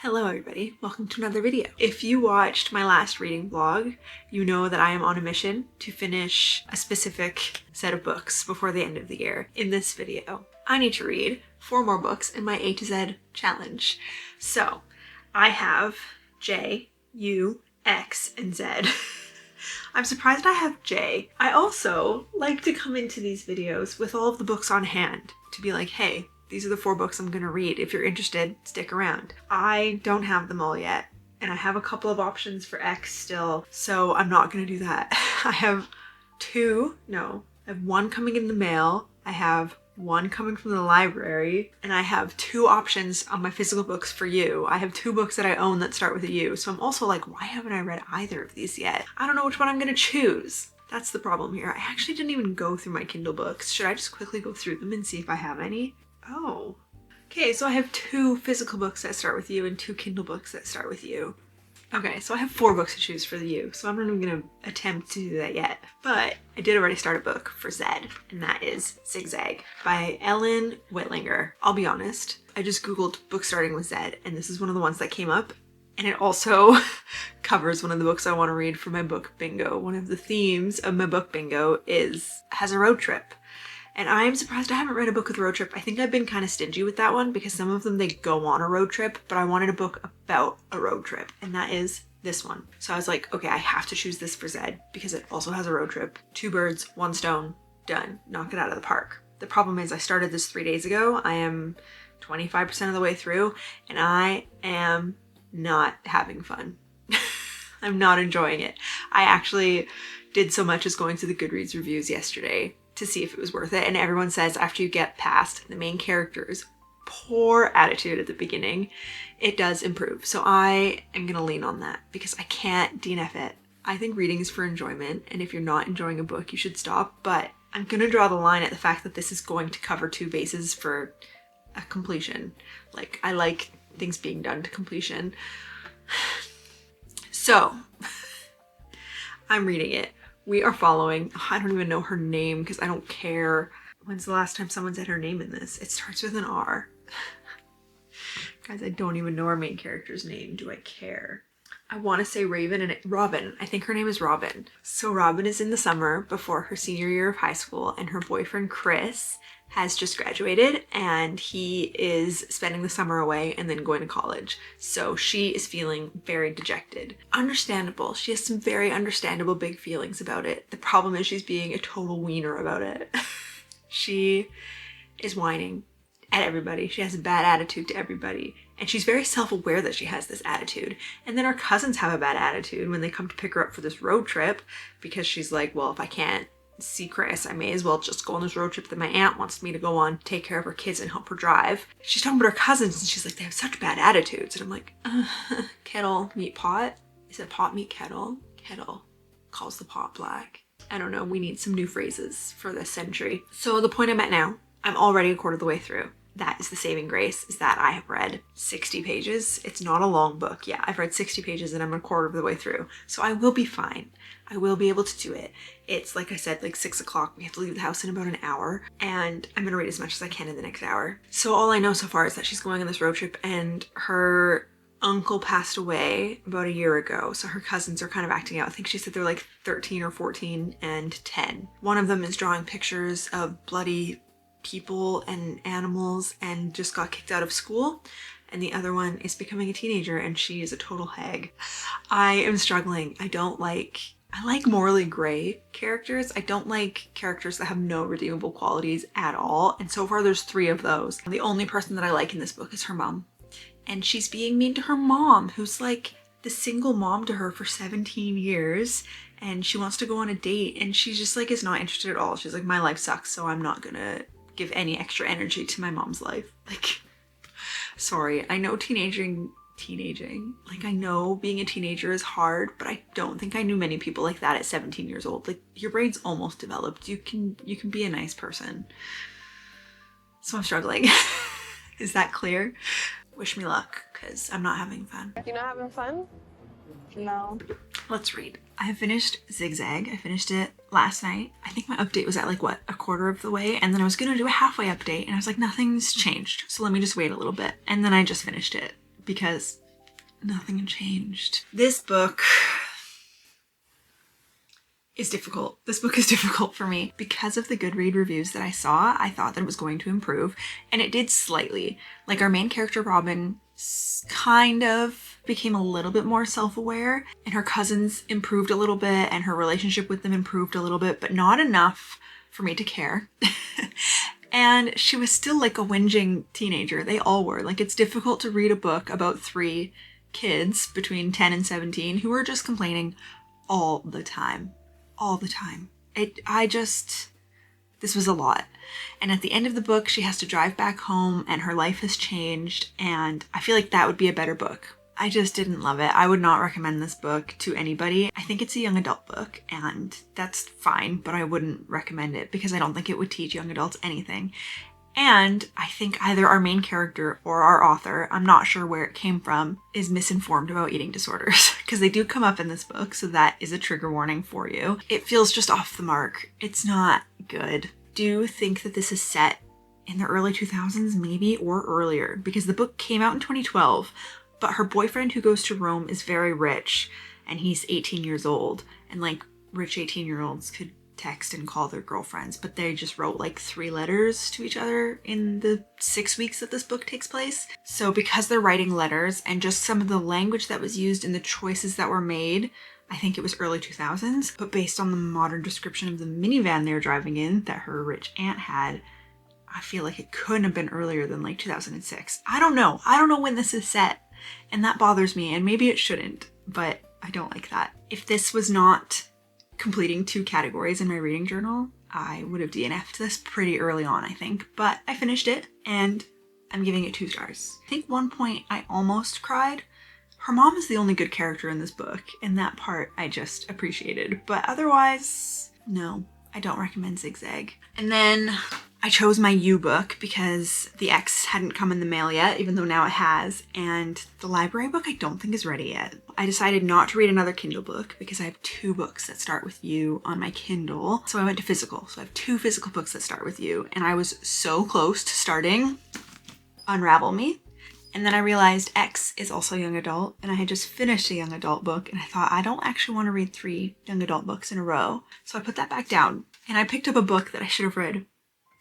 Hello everybody, welcome to another video. If you watched my last reading vlog, you know that I am on a mission to finish a specific set of books before the end of the year. In this video, I need to read 4 more books in my A to Z challenge. So, I have J, U, X, and Z. I'm surprised I have J. I also like to come into these videos with all of the books on hand to be like, hey, these are the 4 books I'm gonna read. If you're interested, stick around. I don't have them all yet, and I have a couple of options for X still, so I'm not gonna do that. I have 1 coming in the mail, I have 1 coming from the library, and I have 2 options on my physical books for you. I have 2 books that I own that start with a U, so I'm also like, why haven't I read either of these yet? I don't know which one I'm gonna choose. That's the problem here. I actually didn't even go through my Kindle books. Should I just quickly go through them and see if I have any? Oh. Okay, so I have 2 physical books that start with U and 2 Kindle books that start with U. Okay, so I have 4 books to choose for the U, so I'm not even gonna attempt to do that yet. But I did already start a book for Z, and that is Zigzag by Ellen Whitlinger. I'll be honest, I just googled book starting with Z, and this is one of the ones that came up. And it also covers one of the books I want to read for my book bingo. One of the themes of my book bingo has a road trip. And I'm surprised I haven't read a book with a road trip. I think I've been kind of stingy with that one because some of them, they go on a road trip, but I wanted a book about a road trip, and that is this one. So I was like, okay, I have to choose this for Z because it also has a road trip. 2 birds, 1 stone, done. Knock it out of the park. The problem is I started this 3 days ago. I am 25% of the way through, and I am not having fun. I'm not enjoying it. I actually did so much as going to the Goodreads reviews yesterday to see if it was worth it, and everyone says after you get past the main character's poor attitude at the beginning, it does improve. So I am gonna lean on that because I can't DNF it. I think reading is for enjoyment, and if you're not enjoying a book, you should stop, but I'm gonna draw the line at the fact that this is going to cover 2 bases for a completion. Like, I like things being done to completion. So, I'm reading it. We are following, I don't even know her name because I don't care. When's the last time someone said her name in this? It starts with an R. Guys, I don't even know our main character's name. Do I care? I want to say Raven and Robin. I think her name is Robin. So Robin is in the summer before her senior year of high school, and her boyfriend Chris has just graduated and he is spending the summer away and then going to college. So she is feeling very dejected. Understandable. She has some very understandable big feelings about it. The problem is she's being a total wiener about it. She is whining at everybody. She has a bad attitude to everybody. And she's very self-aware that she has this attitude. And then her cousins have a bad attitude when they come to pick her up for this road trip because she's like, well, if I can't see Chris, I may as well just go on this road trip that my aunt wants me to go on, take care of her kids and help her drive. She's talking about her cousins and she's like, they have such bad attitudes. And I'm like, kettle, meet pot? Is it pot, meet kettle? Kettle calls the pot black. I don't know, we need some new phrases for this century. So the point I'm at now, I'm already a quarter of the way through. That is the saving grace, is that I have read 60 pages. It's not a long book. Yeah, I've read 60 pages and I'm a quarter of the way through. So I will be fine. I will be able to do it. It's, like I said, like 6 o'clock. We have to leave the house in about an hour, and I'm gonna read as much as I can in the next hour. So all I know so far is that she's going on this road trip and her uncle passed away about a year ago. So her cousins are kind of acting out. I think she said they're like 13 or 14 and 10. One of them is drawing pictures of bloody people and animals and just got kicked out of school, and the other one is becoming a teenager and she is a total hag. I am struggling. I like morally gray characters. I don't like characters that have no redeemable qualities at all, and so far there's 3 of those. The only person that I like in this book is her mom, and she's being mean to her mom, who's like the single mom to her for 17 years, and she wants to go on a date and she just like is not interested at all. She's like, my life sucks, so I'm not gonna give any extra energy to my mom's life. Like, sorry, I know teenaging, like, I know being a teenager is hard, but I don't think I knew many people like that at 17 years old. Like, your brain's almost developed. You can be a nice person. So I'm struggling. Is that clear? Wish me luck, because I'm not having fun. You're not having fun? No. Let's read. I have finished Zigzag. I finished it last night. I think my update was at like, what, a quarter of the way? And then I was gonna do a halfway update and I was like, nothing's changed. So let me just wait a little bit. And then I just finished it because nothing had changed. This book is difficult. This book is difficult for me. Because of the Goodread reviews that I saw, I thought that it was going to improve, and it did slightly. Like, our main character, Robin, kind of became a little bit more self-aware, and her cousins improved a little bit, and her relationship with them improved a little bit, but not enough for me to care. And she was still like a whinging teenager. They all were. Like, it's difficult to read a book about 3 kids between 10 and 17 who are just complaining all the time. All the time. This was a lot. And at the end of the book, she has to drive back home and her life has changed, and I feel like that would be a better book. I just didn't love it. I would not recommend this book to anybody. I think it's a young adult book, and that's fine, but I wouldn't recommend it because I don't think it would teach young adults anything. And I think either our main character or our author, I'm not sure where it came from, is misinformed about eating disorders, because they do come up in this book, so that is a trigger warning for you. It feels just off the mark. It's not good. Do you think that this is set in the early 2000s maybe, or earlier? Because the book came out in 2012, but her boyfriend who goes to Rome is very rich, and he's 18 years old, and like rich 18-year-olds could text and call their girlfriends, but they just wrote like 3 letters to each other in the 6 weeks that this book takes place. So because they're writing letters and just some of the language that was used and the choices that were made, I think it was early 2000s, but based on the modern description of the minivan they were driving in that her rich aunt had, I feel like it couldn't have been earlier than like 2006. I don't know. I don't know when this is set, and that bothers me, and maybe it shouldn't, but I don't like that. If this was not completing 2 categories in my reading journal, I would have DNF'd this pretty early on, I think, but I finished it and I'm giving it 2 stars. I think one point I almost cried. Her mom is the only good character in this book, and that part I just appreciated, but otherwise, no, I don't recommend Zigzag. And then I chose my U book because the X hadn't come in the mail yet, even though now it has, and the library book I don't think is ready yet. I decided not to read another Kindle book because I have 2 books that start with U on my Kindle, so I went to physical. So I have 2 physical books that start with U, and I was so close to starting Unravel Me. And then I realized X is also young adult, and I had just finished a young adult book, and I thought I don't actually want to read 3 young adult books in a row. So I put that back down, and I picked up a book that I should have read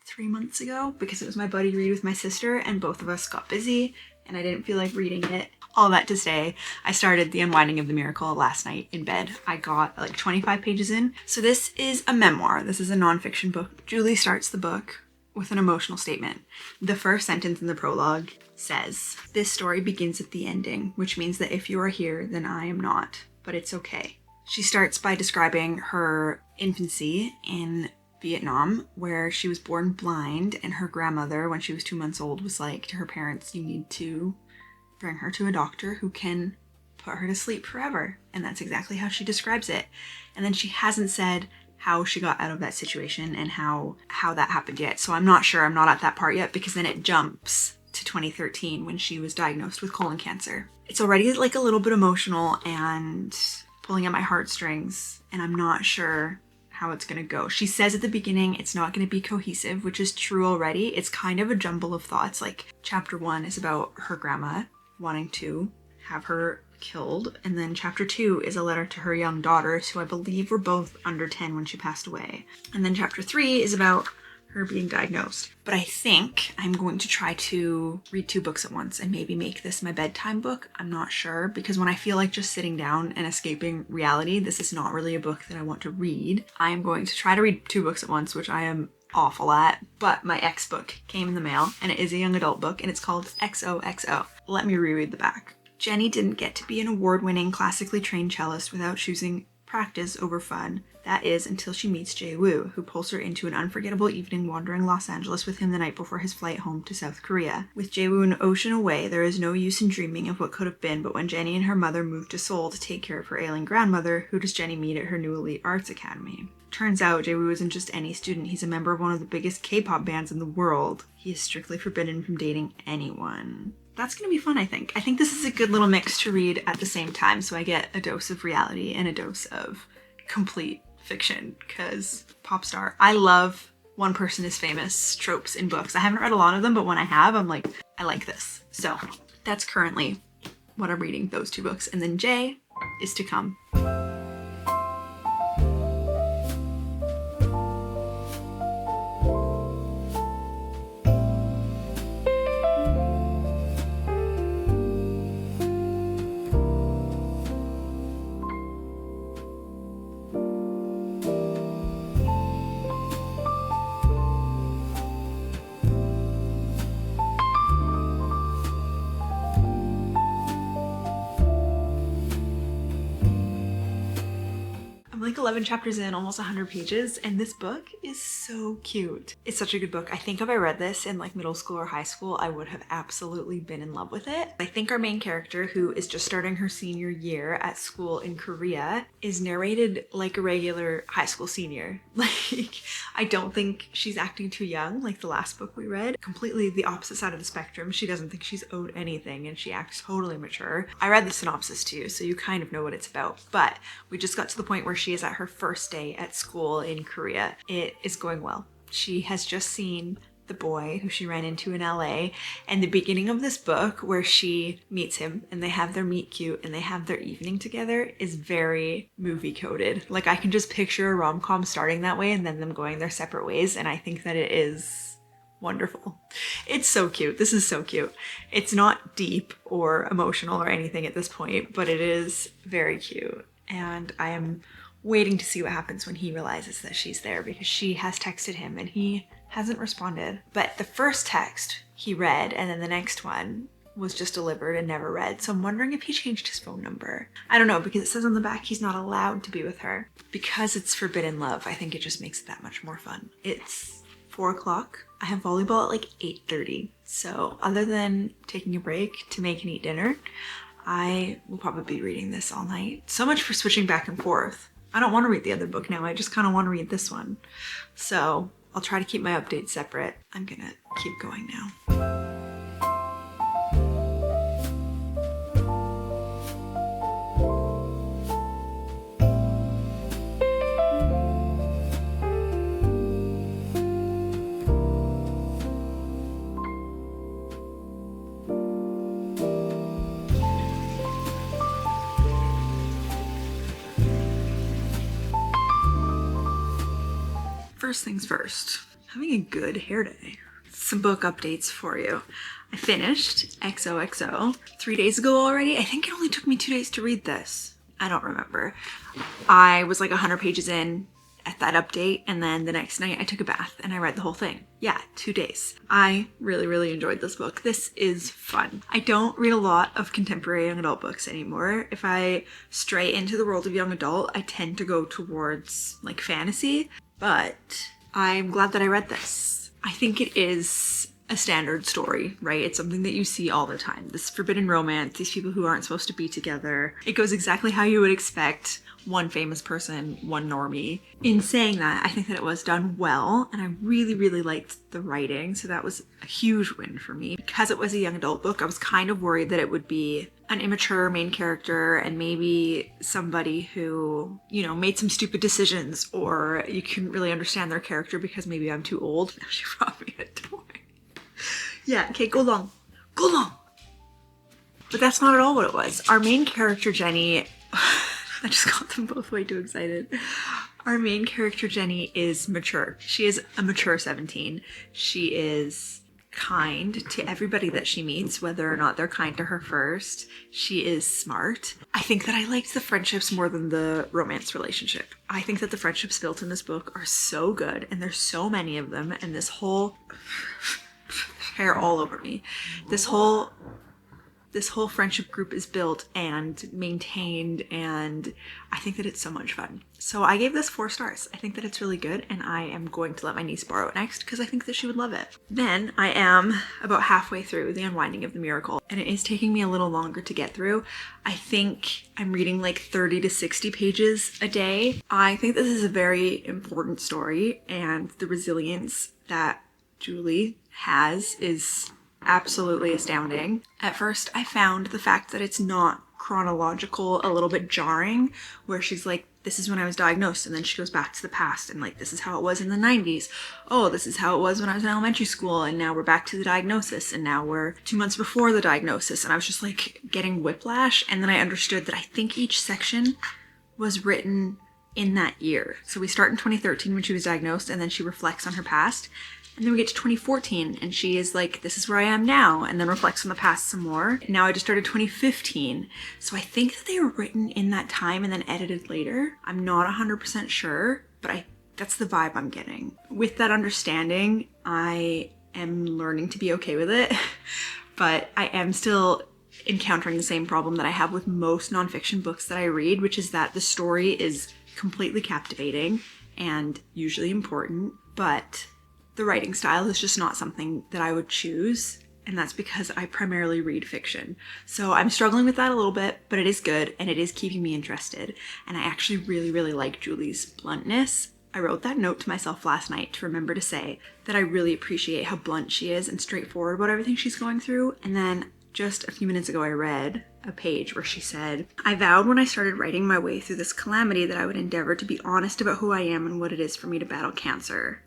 3 months ago because it was my buddy read with my sister, and both of us got busy and I didn't feel like reading it. All that to say, I started The Unwinding of the Miracle last night in bed. I got like 25 pages in. So this is a memoir. This is a nonfiction book. Julie starts the book with an emotional statement. The first sentence in the prologue says, "This story begins at the ending, which means that if you are here, then I am not, but it's okay." She starts by describing her infancy in Vietnam, where she was born blind, and her grandmother, when she was 2 months old, was like to her parents, "You need to bring her to a doctor who can put her to sleep forever." And that's exactly how she describes it. And then she hasn't said how she got out of that situation and how that happened yet. So I'm not sure. I'm not at that part yet, because then it jumps to 2013 when she was diagnosed with colon cancer. It's already like a little bit emotional and pulling at my heartstrings, and I'm not sure how it's gonna go. She says at the beginning it's not gonna be cohesive, which is true already. It's kind of a jumble of thoughts. Like, chapter 1 is about her grandma wanting to have her killed, and then chapter 2 is a letter to her young daughters, who I believe were both under 10 when she passed away. And then chapter 3 is about her being diagnosed. But I think I'm going to try to read 2 books at once and maybe make this my bedtime book. I'm not sure, because when I feel like just sitting down and escaping reality, this is not really a book that I want to read. I am going to try to read 2 books at once, which I am awful at, but my X book came in the mail, and it is a young adult book, and it's called XOXO. Let me reread the back. Jenny didn't get to be an award-winning, classically trained cellist without choosing practice over fun. That is, until she meets Jae Woo, who pulls her into an unforgettable evening wandering Los Angeles with him the night before his flight home to South Korea. With Jae Woo an ocean away, there is no use in dreaming of what could have been, but when Jenny and her mother move to Seoul to take care of her ailing grandmother, who does Jenny meet at her new elite arts academy? Turns out Jae Woo isn't just any student, he's a member of one of the biggest K-pop bands in the world. He is strictly forbidden from dating anyone. That's gonna be fun, I think. I think this is a good little mix to read at the same time, so I get a dose of reality and a dose of complete fiction, because pop star. I love one person is famous tropes in books. I haven't read a lot of them, but when I have, I'm like, I like this. So that's currently what I'm reading, those 2 books. And then J is to come. I'm like 11 chapters in, almost 100 pages, and this book is so cute. It's such a good book. I think if I read this in like middle school or high school, I would have absolutely been in love with it. I think our main character, who is just starting her senior year at school in Korea, is narrated like a regular high school senior. Like, I don't think she's acting too young like the last book we read. Completely the opposite side of the spectrum. She doesn't think she's owed anything and she acts totally mature. I read the synopsis too, so you kind of know what it's about, but we just got to the point where she is at her first day at school in Korea. It is going well. She has just seen the boy who she ran into in LA, and the beginning of this book where she meets him and they have their meet cute and they have their evening together is very movie coded. Like, I can just picture a rom-com starting that way and then them going their separate ways, and I think that it is wonderful. It's so cute. This is so cute. It's not deep or emotional or anything at this point, but it is very cute, and I am waiting to see what happens when he realizes that she's there, because she has texted him and he hasn't responded. But the first text he read, and then the next one was just delivered and never read. So I'm wondering if he changed his phone number. I don't know, because it says on the back he's not allowed to be with her. Because it's forbidden love, I think it just makes it that much more fun. It's 4 o'clock. I have volleyball at like 8:30. So other than taking a break to make and eat dinner, I will probably be reading this all night. So much for switching back and forth. I don't want to read the other book now. I just kind of want to read this one. So I'll try to keep my updates separate. I'm gonna keep going now. First things first, having a good hair day. Some book updates for you. I finished XOXO 3 days ago already. I think it only took me 2 days to read this. I don't remember. I was like 100 pages in at that update, and then the next night I took a bath and I read the whole thing. Yeah, 2 days. I really enjoyed this book. This is fun. I don't read a lot of contemporary young adult books anymore. If I stray into the world of young adult, I tend to go towards like fantasy. But I'm glad that I read this. I think it is a standard story, right? It's something that you see all the time. This forbidden romance, these people who aren't supposed to be together. It goes exactly how you would expect. One famous person, one normie. In saying that, I think that it was done well, and I really liked the writing, so that was a huge win for me. Because it was a young adult book, I was kind of worried that it would be an immature main character and maybe somebody who, you know, made some stupid decisions, or you couldn't really understand their character because maybe I'm too old. Now she brought me a toy. Yeah, okay, go long. Go long! But that's not at all what it was. Our main character, Jenny... I just got them both way too excited. Our main character, Jenny, is mature. She is a mature 17. She is kind to everybody that she meets, whether or not they're kind to her first. She is smart. I think that I liked the friendships more than the romance relationship. I think that the friendships built in this book are so good, and there's so many of them, and this whole... hair all over me. This whole friendship group is built and maintained, and I think that it's so much fun. So I gave this 4 stars. I think that it's really good, and I am going to let my niece borrow it next because I think that she would love it. Then I am about halfway through The Unwinding of the Miracle, and it is taking me a little longer to get through. I think I'm reading like 30 to 60 pages a day. I think this is a very important story, and the resilience that Julie has is absolutely astounding. At first, I found the fact that it's not chronological a little bit jarring, where she's like, this is when I was diagnosed, and then she goes back to the past and like, this is how it was in the 90s. Oh, this is how it was when I was in elementary school, and now we're back to the diagnosis, and now we're 2 months before the diagnosis. And I was just like getting whiplash. And then I understood that I think each section was written in that year. So we start in 2013 when she was diagnosed, and then she reflects on her past. And then we get to 2014 and she is like, this is where I am now, and then reflects on the past some more. Now I just started 2015. So I think that they were written in that time and then edited later. I'm not 100% sure, but that's the vibe I'm getting. With that understanding, I am learning to be okay with it, but I am still encountering the same problem that I have with most nonfiction books that I read, which is that the story is completely captivating and usually important, but the writing style is just not something that I would choose, and that's because I primarily read fiction. So I'm struggling with that a little bit, but it is good and it is keeping me interested. And I actually really, really like Julie's bluntness. I wrote that note to myself last night to remember to say that I really appreciate how blunt she is and straightforward about everything she's going through. And then just a few minutes ago, I read a page where she said, I vowed when I started writing my way through this calamity that I would endeavor to be honest about who I am and what it is for me to battle cancer.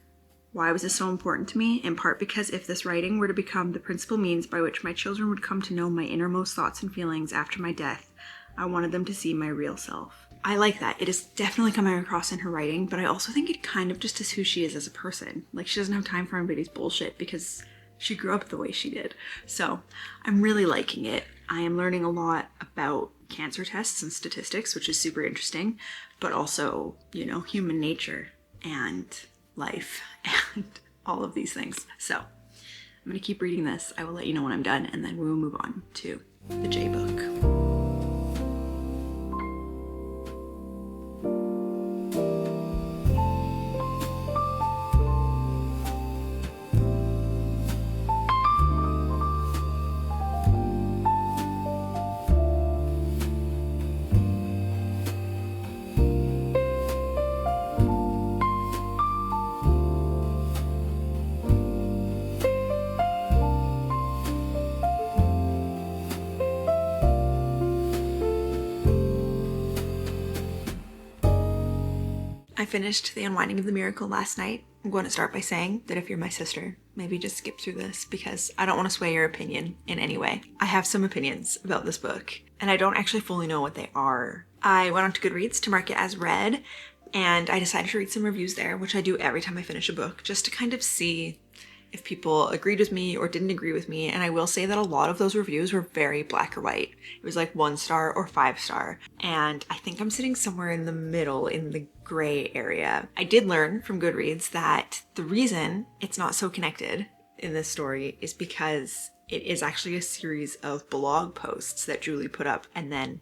Why was this so important to me? In part because if this writing were to become the principal means by which my children would come to know my innermost thoughts and feelings after my death, I wanted them to see my real self. I like that. It is definitely coming across in her writing, but I also think it kind of just is who she is as a person. Like, she doesn't have time for anybody's bullshit because she grew up the way she did. So I'm really liking it. I am learning a lot about cancer tests and statistics, which is super interesting, but also, you know, human nature and life and all of these things. So I'm going to keep reading this. I will let you know when I'm done, and then we will move on to the J book. I finished The Unwinding of the Miracle last night. I'm going to start by saying that if you're my sister, maybe just skip through this because I don't want to sway your opinion in any way. I have some opinions about this book, and I don't actually fully know what they are. I went on to Goodreads to mark it as read, and I decided to read some reviews there, which I do every time I finish a book, just to kind of see if people agreed with me or didn't agree with me. And I will say that a lot of those reviews were very black or white. It was like 1 star or 5 star. And I think I'm sitting somewhere in the middle, in the gray area. I did learn from Goodreads that the reason it's not so connected in this story is because it is actually a series of blog posts that Julie put up, and then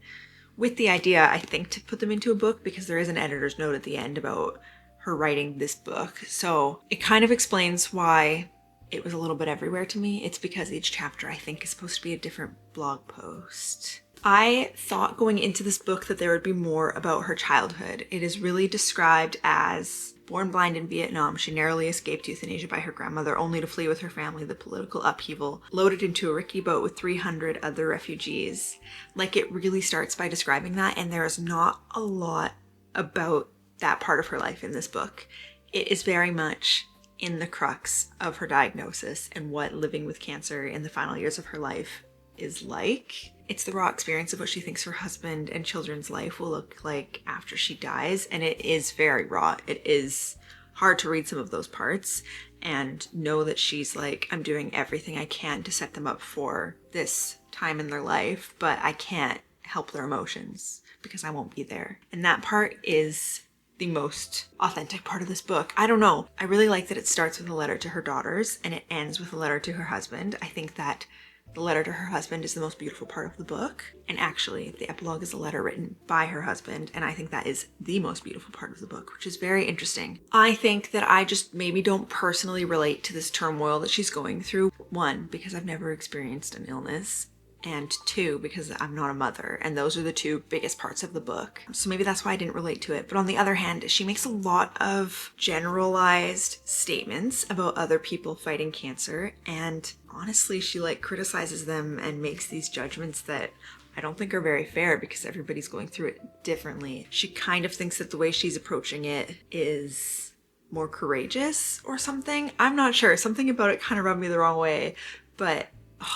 with the idea, I think, to put them into a book, because there is an editor's note at the end about her writing this book. So it kind of explains why it was a little bit everywhere to me. It's because each chapter, I think, is supposed to be a different blog post. I thought going into this book that there would be more about her childhood. It is really described as born blind in Vietnam, she narrowly escaped euthanasia by her grandmother, only to flee with her family the political upheaval, loaded into a rickety boat with 300 other refugees. Like, it really starts by describing that, and there is not a lot about that part of her life in this book. It is very much in the crux of her diagnosis and what living with cancer in the final years of her life is like. It's the raw experience of what she thinks her husband and children's life will look like after she dies, and it is very raw. It is hard to read some of those parts and know that she's like, I'm doing everything I can to set them up for this time in their life, but I can't help their emotions because I won't be there. And that part is the most authentic part of this book. I don't know. I really like that it starts with a letter to her daughters and it ends with a letter to her husband. I think that the letter to her husband is the most beautiful part of the book. And actually, the epilogue is a letter written by her husband, and I think that is the most beautiful part of the book, which is very interesting. I think that I just maybe don't personally relate to this turmoil that she's going through. 1, because I've never experienced an illness, and 2, because I'm not a mother, and those are the 2 biggest parts of the book. So maybe that's why I didn't relate to it. But on the other hand, she makes a lot of generalized statements about other people fighting cancer, and honestly, she like criticizes them and makes these judgments that I don't think are very fair because everybody's going through it differently. She kind of thinks that the way she's approaching it is more courageous or something. I'm not sure. Something about it kind of rubbed me the wrong way, but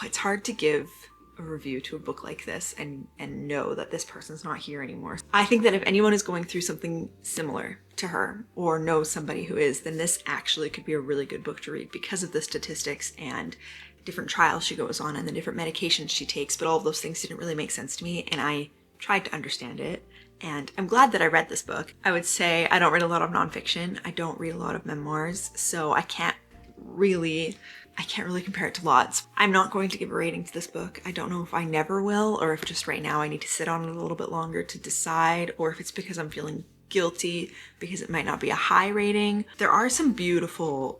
it's hard to give a review to a book like this and know that this person's not here anymore. I think that if anyone is going through something similar to her or knows somebody who is, then this actually could be a really good book to read because of the statistics and different trials she goes on and the different medications she takes. But all of those things didn't really make sense to me, and I tried to understand it. And I'm glad that I read this book. I would say I don't read a lot of nonfiction. I don't read a lot of memoirs, so I can't really compare it to lots. I'm not going to give a rating to this book. I don't know if I never will, or if just right now I need to sit on it a little bit longer to decide, or if it's because I'm feeling guilty because it might not be a high rating. There are some beautiful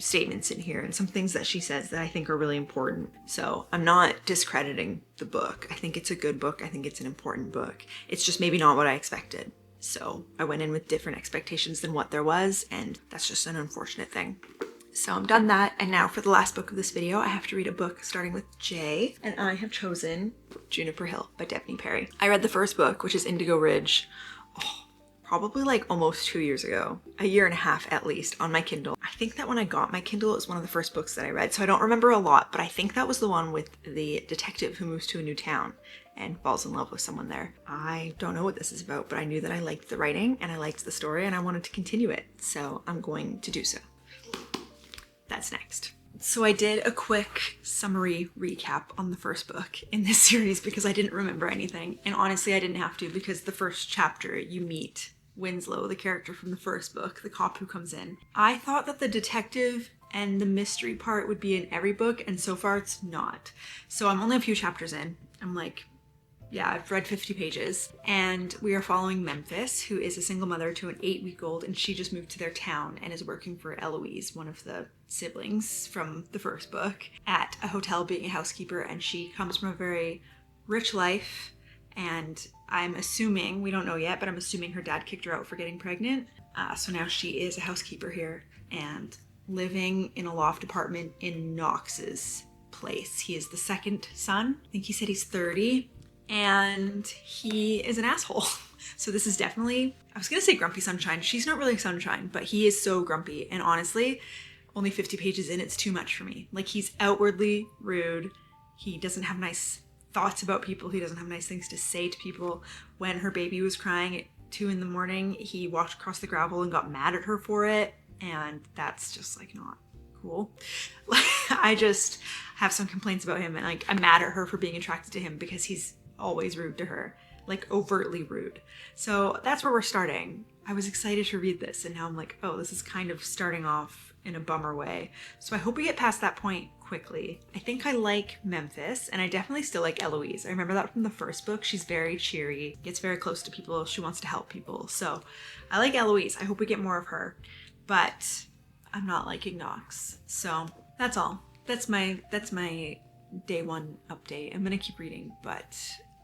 statements in here and some things that she says that I think are really important. So I'm not discrediting the book. I think it's a good book. I think it's an important book. It's just maybe not what I expected. So I went in with different expectations than what there was, and that's just an unfortunate thing. So I'm done that, and now for the last book of this video, I have to read a book starting with J, and I have chosen Juniper Hill by Daphne Perry. I read the first book, which is Indigo Ridge, probably like almost 2 years ago, a year and a half at least, on my Kindle. I think that when I got my Kindle, it was one of the first books that I read, so I don't remember a lot, but I think that was the one with the detective who moves to a new town and falls in love with someone there. I don't know what this is about, but I knew that I liked the writing and I liked the story and I wanted to continue it, so I'm going to do so. That's next. So I did a quick summary recap on the first book in this series because I didn't remember anything. And honestly, I didn't have to because the first chapter you meet Winslow, the character from the first book, the cop who comes in. I thought that the detective and the mystery part would be in every book, and so far it's not. So I'm only a few chapters in. I'm like, yeah, I've read 50 pages, and we are following Memphis, who is a single mother to an 8-week-old, and she just moved to their town and is working for Eloise, one of the siblings from the first book, at a hotel being a housekeeper, and she comes from a very rich life, and I'm assuming, we don't know yet, but I'm assuming her dad kicked her out for getting pregnant, so now she is a housekeeper here, and living in a loft apartment in Knox's place. He is the second son. I think he said he's 30. And he is an asshole. So this is definitely, I was gonna say Grumpy Sunshine. She's not really Sunshine, but he is so grumpy. And honestly, only 50 pages in, it's too much for me. Like, he's outwardly rude. He doesn't have nice thoughts about people. He doesn't have nice things to say to people. When her baby was crying at 2 in the morning, he walked across the gravel and got mad at her for it. And that's just like not cool. I just have some complaints about him, and like, I'm mad at her for being attracted to him because he's always rude to her, like overtly rude. So that's where we're starting. I was excited to read this, and now I'm like, oh, this is kind of starting off in a bummer way. So I hope we get past that point quickly. I think I like Memphis, and I definitely still like Eloise. I remember that from the first book. She's very cheery, gets very close to people, she wants to help people. So I like Eloise. I hope we get more of her, but I'm not liking Knox. So that's all. That's my day one update. I'm gonna keep reading, but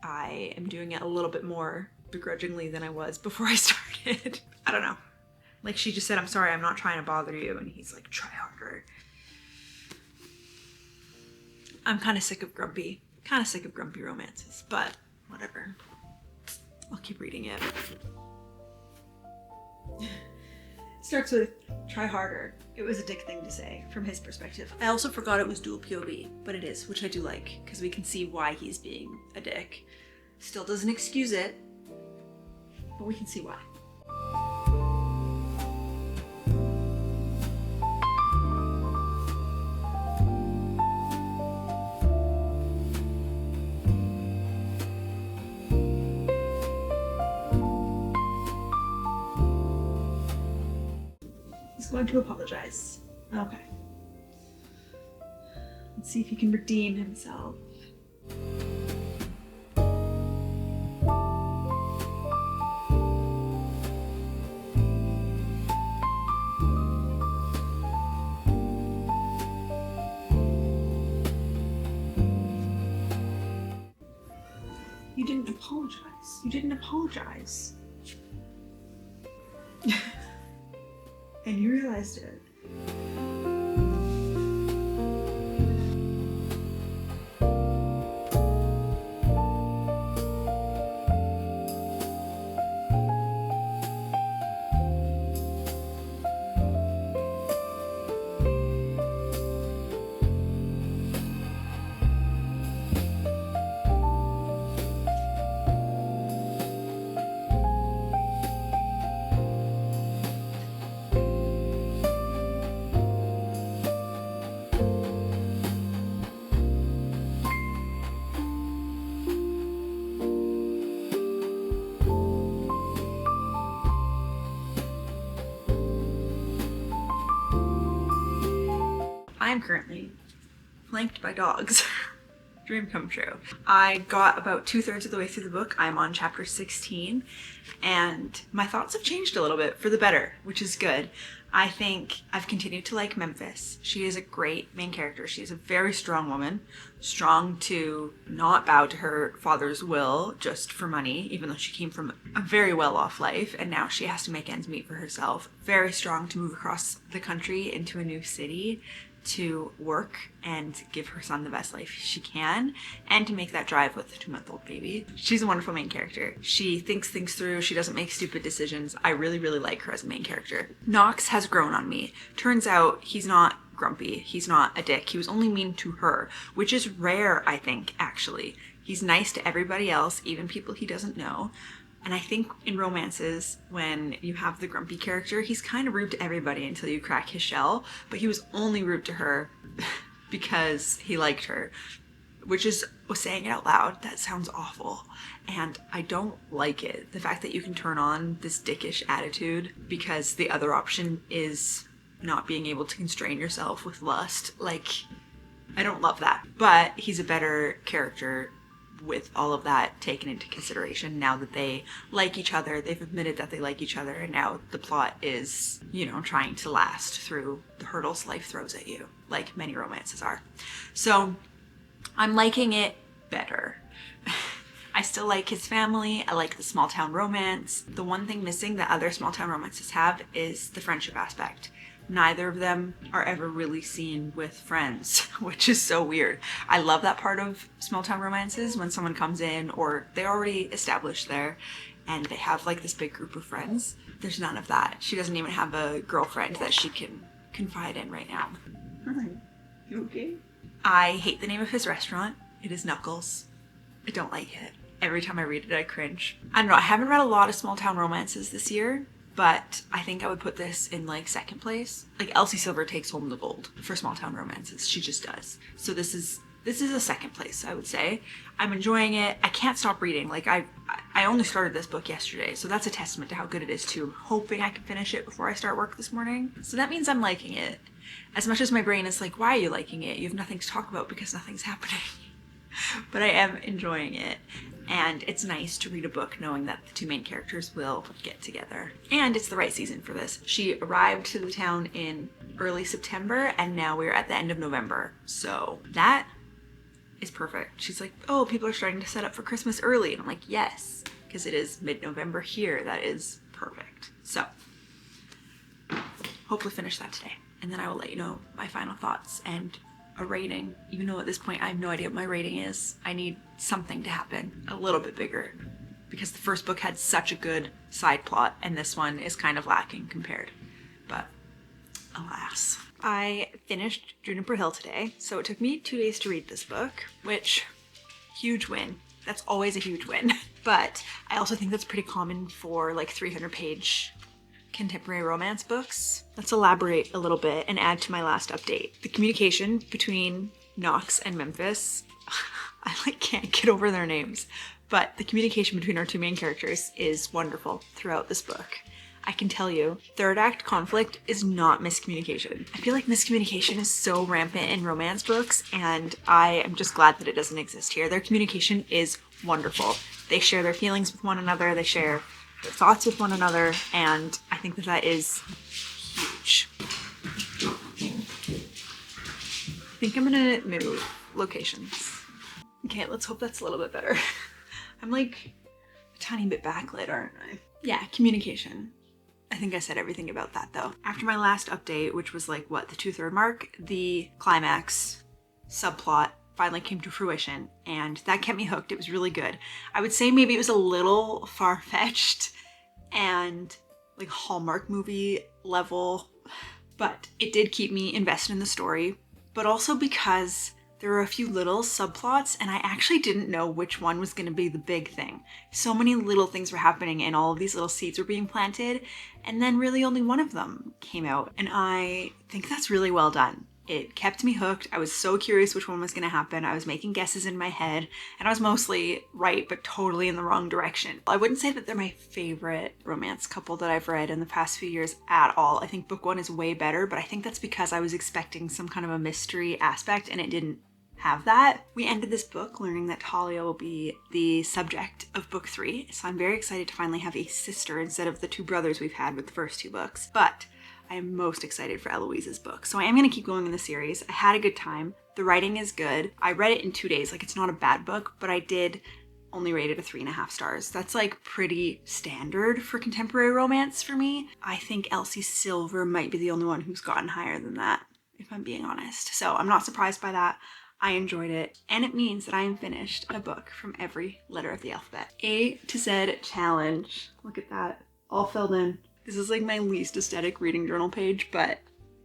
I am doing it a little bit more begrudgingly than I was before I started. I don't know. Like, she just said, I'm sorry, I'm not trying to bother you. And he's like, try harder. I'm kind of sick of grumpy romances, but whatever. I'll keep reading it. Starts with, try harder. It was a dick thing to say from his perspective. I also forgot it was dual POV, but it is, which I do like, because we can see why he's being a dick. Still doesn't excuse it, but we can see why. He's going to apologize. Okay. Let's see if he can redeem himself. You didn't apologize. You didn't apologize. And you realized it. I'm currently flanked by dogs. Dream come true. I got about 2/3 of the way through the book. I'm on chapter 16, and my thoughts have changed a little bit for the better, which is good. I think I've continued to like Memphis. She is a great main character. She is a very strong woman, strong to not bow to her father's will just for money, even though she came from a very well-off life, and now she has to make ends meet for herself. Very strong to move across the country into a new city to work and give her son the best life she can, and to make that drive with the 2-month-old baby. She's a wonderful main character. She thinks things through. She doesn't make stupid decisions. I really, really like her as a main character. Knox has grown on me. Turns out he's not grumpy. He's not a dick. He was only mean to her, which is rare, I think, actually. He's nice to everybody else, even people he doesn't know. And I think in romances, when you have the grumpy character, he's kind of rude to everybody until you crack his shell, but he was only rude to her because he liked her, which is, saying it out loud, that sounds awful. And I don't like it. The fact that you can turn on this dickish attitude because the other option is not being able to constrain yourself with lust. Like, I don't love that. But he's a better character with all of that taken into consideration. Now that they like each other, they've admitted that they like each other, and now the plot is, you know, trying to last through the hurdles life throws at you, like many romances are. So I'm liking it better. I still like his family. I like the small town romance. The one thing missing that other small town romances have is the friendship aspect. Neither of them are ever really seen with friends, which is so weird. I love that part of small town romances, when someone comes in or they're already established there and they have like this big group of friends. There's none of that. She doesn't even have a girlfriend that she can confide in right now. You okay? I hate the name of his restaurant. It is Knuckles. I don't like it. Every time I read it, I cringe. I don't know, I haven't read a lot of small town romances this year, but I think I would put this in like second place. Like Elsie Silver takes home the gold for small town romances. She just does. So this is a second place, I would say. I'm enjoying it. I can't stop reading. Like I only started this book yesterday, so that's a testament to how good it is too. I'm hoping I can finish it before I start work this morning. So that means I'm liking it. As much as my brain is like, why are you liking it? You have nothing to talk about because nothing's happening. But I am enjoying it. And it's nice to read a book knowing that the two main characters will get together. And it's the right season for this. She arrived to the town in early September, and now we're at the end of November. So that is perfect. She's like, oh, people are starting to set up for Christmas early. And I'm like, yes, because it is mid-November here. That is perfect. So hopefully finish that today. And then I will let you know my final thoughts and a rating, even though at this point I have no idea what my rating is. I need something to happen a little bit bigger because the first book had such a good side plot and this one is kind of lacking compared. But alas. I finished Juniper Hill today, so it took me 2 days to read this book, which, huge win. That's always a huge win. But I also think that's pretty common for like 300-page contemporary romance books. Let's elaborate a little bit and add to my last update. The communication between Knox and Memphis, I like can't get over their names, but the communication between our two main characters is wonderful throughout this book. I can tell you, third act conflict is not miscommunication. I feel like miscommunication is so rampant in romance books, and I am just glad that it doesn't exist here. Their communication is wonderful. They share their feelings with one another, they share their thoughts with one another, and I think that is huge. I think I'm gonna move locations. Okay, let's hope that's a little bit better. I'm like a tiny bit backlit, aren't I? Yeah, communication. I think I said everything about that though. After my last update, which was like, what, the 2/3 mark, the climax subplot finally came to fruition, and that kept me hooked. It was really good. I would say maybe it was a little far-fetched and like Hallmark movie level, but it did keep me invested in the story, but also because there were a few little subplots and I actually didn't know which one was going to be the big thing. So many little things were happening and all of these little seeds were being planted, and then really only one of them came out, and I think that's really well done. It kept me hooked. I was so curious which one was going to happen. I was making guesses in my head, and I was mostly right, but totally in the wrong direction. I wouldn't say that they're my favorite romance couple that I've read in the past few years at all. I think book one is way better, but I think that's because I was expecting some kind of a mystery aspect, and it didn't have that. We ended this book learning that Talia will be the subject of book 3, so I'm very excited to finally have a sister instead of the 2 brothers we've had with the first 2 books. But I am most excited for Eloise's book, so I am going to keep going in the series. I had a good time. The writing is good. I read it in 2 days. Like, it's not a bad book, but I did only rate it a 3.5 stars. That's like pretty standard for contemporary romance for me. I think Elsie Silver might be the only one who's gotten higher than that, if I'm being honest. So I'm not surprised by that. I enjoyed it, and it means that I am finished a book from every letter of the alphabet. A to Z challenge. Look at that. All filled in. This is like my least aesthetic reading journal page, but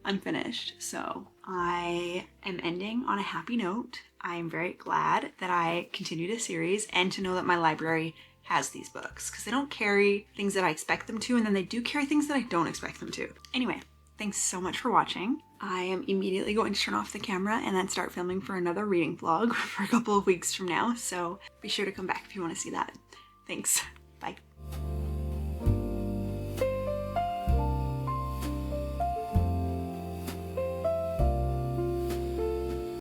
I'm finished. So I am ending on a happy note. I am very glad that I continued a series and to know that my library has these books, because they don't carry things that I expect them to, and then they do carry things that I don't expect them to. Anyway, thanks so much for watching. I am immediately going to turn off the camera and then start filming for another reading vlog for a couple of weeks from now, so be sure to come back if you want to see that. Thanks. Bye.